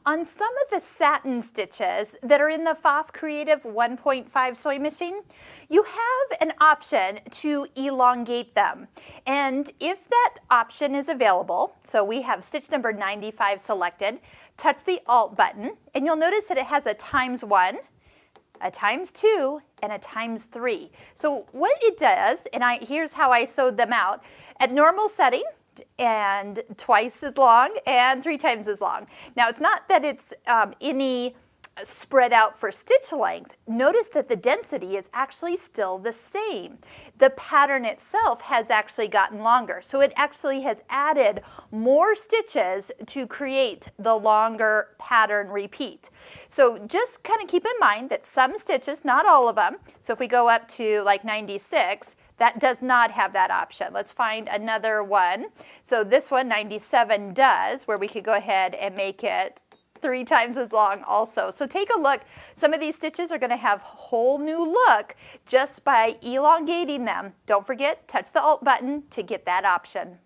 On some of the satin stitches that are in the Pfaff Creative 1.5 sewing machine, you have an option to elongate them. And if that option is available, so we have stitch number 95 selected, touch the Alt button, and you'll notice that it has a ×1, a ×2, and a ×3. So what it does, and here's how I sewed them out, at normal setting, and twice as long and 3 times as long. Now it's not that it's any spread out for stitch length. Notice that the density is actually still the same. The pattern itself has actually gotten longer, so it actually has added more stitches to create the longer pattern repeat. So just kind of keep in mind that some stitches, not all of them, so if we go up to like 96, that does not have that option. Let's find another one. So this one, 97, does, where we could go ahead and make it 3 times as long also. So take a look. Some of these stitches are going to have a whole new look just by elongating them. Don't forget, touch the Alt button to get that option.